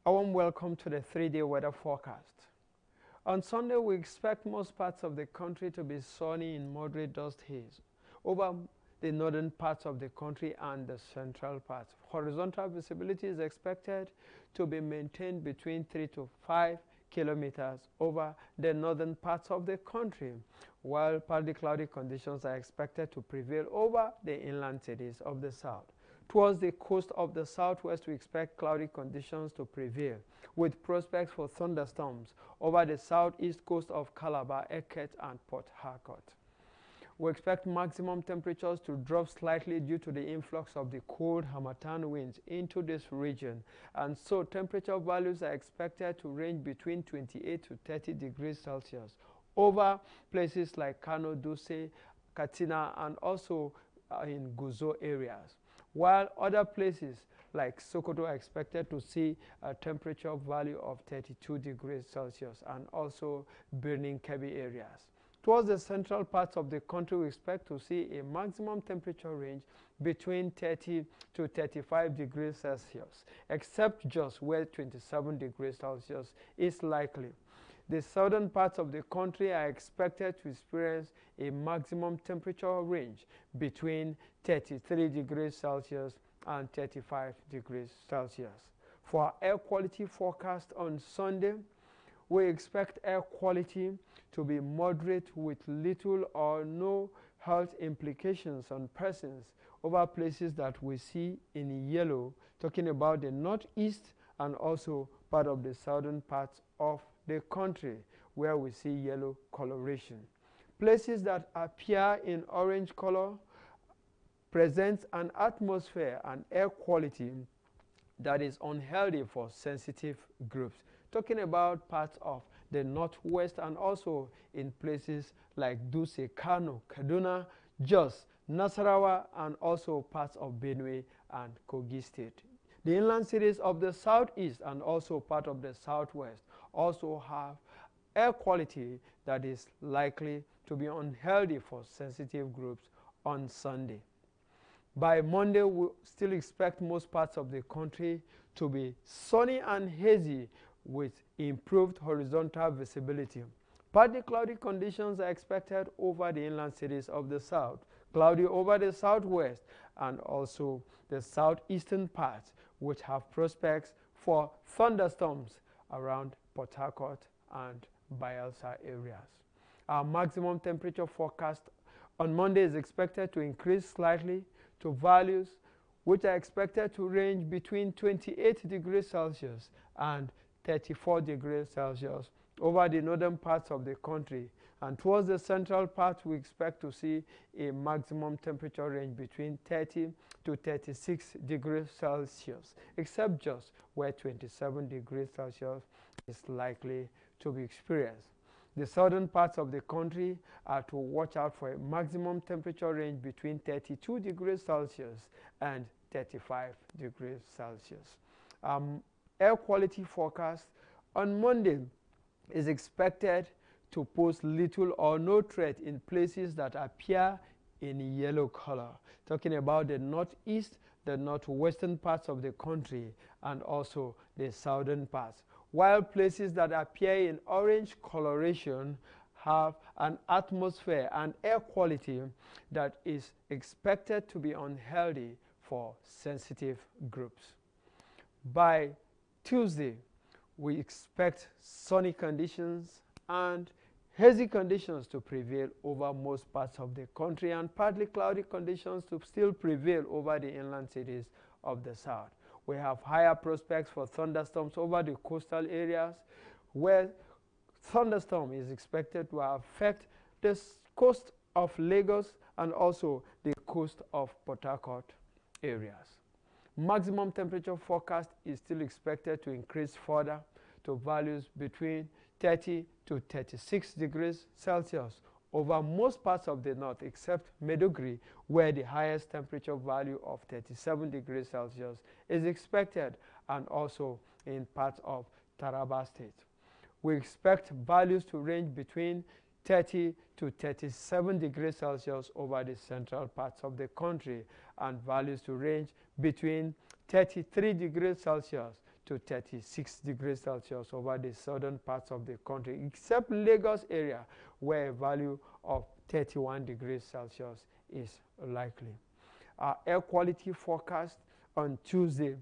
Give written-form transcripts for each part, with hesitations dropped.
A warm welcome to the 3-day weather forecast. On Sunday, we expect most parts of the country to be sunny in moderate dust haze over the northern parts of the country and the central parts. Horizontal visibility is expected to be maintained between 3 to 5 kilometers over the northern parts of the country, while partly cloudy conditions are expected to prevail over the inland cities of the south. Towards the coast of the southwest, we expect cloudy conditions to prevail, with prospects for thunderstorms over the southeast coast of Calabar, Eket, and Port Harcourt. We expect maximum temperatures to drop slightly due to the influx of the cold Harmattan winds into this region, and so temperature values are expected to range between 28 to 30 degrees Celsius over places like Kano, Duse, Katsina, and also in Guzo areas, while other places like Sokoto are expected to see a temperature value of 32 degrees Celsius, and also Birnin Kebbi areas. Towards the central parts of the country, we expect to see a maximum temperature range between 30 to 35 degrees Celsius, except just where 27 degrees Celsius is likely. The southern parts of the country are expected to experience a maximum temperature range between 33 degrees Celsius and 35 degrees Celsius. For our air quality forecast on Sunday, we expect air quality to be moderate with little or no health implications on persons over places that we see in yellow, talking about the northeast and also part of the southern parts of the country where we see yellow coloration. Places that appear in orange color present an atmosphere and air quality that is unhealthy for sensitive groups, talking about parts of the northwest and also in places like Duse, Kano, Kaduna, Jos, Nasarawa, and also parts of Benue and Kogi State. The inland cities of the southeast and also part of the southwest also have air quality that is likely to be unhealthy for sensitive groups on Sunday. By Monday, we still expect most parts of the country to be sunny and hazy with improved horizontal visibility. Partly cloudy conditions are expected over the inland cities of the south, cloudy over the southwest, and also the southeastern parts, which have prospects for thunderstorms around Port Harcourt and Bayelsa areas. Our maximum temperature forecast on Monday is expected to increase slightly to values which are expected to range between 28 degrees Celsius and 34 degrees Celsius over the northern parts of the country, and towards the central parts we expect to see a maximum temperature range between 30 to 36 degrees Celsius, except just where 27 degrees Celsius is likely to be experienced. The southern parts of the country are to watch out for a maximum temperature range between 32 degrees Celsius and 35 degrees Celsius. Air quality forecast on Monday is expected to pose little or no threat in places that appear in yellow color, talking about the northeast, the northwestern parts of the country, and also the southern parts, while places that appear in orange coloration have an atmosphere and air quality that is expected to be unhealthy for sensitive groups. By Tuesday, we expect sunny conditions and hazy conditions to prevail over most parts of the country, and partly cloudy conditions to still prevail over the inland cities of the south. We have higher prospects for thunderstorms over the coastal areas, where thunderstorm is expected to affect the coast of Lagos and also the coast of Port Harcourt areas. Maximum temperature forecast is still expected to increase further to values between 30 to 36 degrees Celsius over most parts of the north, except Maiduguri, where the highest temperature value of 37 degrees Celsius is expected, and also in parts of Taraba State. We expect values to range between 30 to 37 degrees Celsius over the central parts of the country, and values to range between 33 degrees Celsius to 36 degrees Celsius over the southern parts of the country, except Lagos area, where a value of 31 degrees Celsius is likely. Our air quality forecast on Tuesday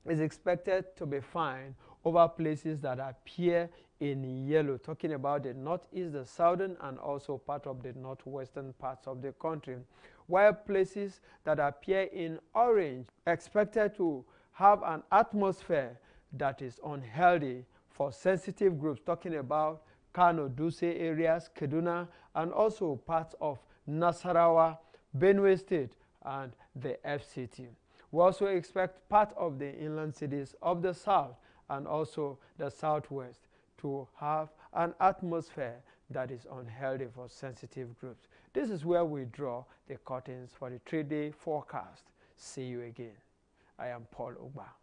is expected to be fine over places that appear in yellow, talking about the northeast, the southern, and also part of the northwestern parts of the country, while places that appear in orange expected to have an atmosphere that is unhealthy for sensitive groups, talking about Kano, Duse areas, Kaduna, and also parts of Nasarawa, Benue State, and the FCT. We also expect part of the inland cities of the south and also the southwest to have an atmosphere that is unhealthy for sensitive groups. This is where we draw the curtains for the 3-day forecast. See you again. I am Paul Ugbah.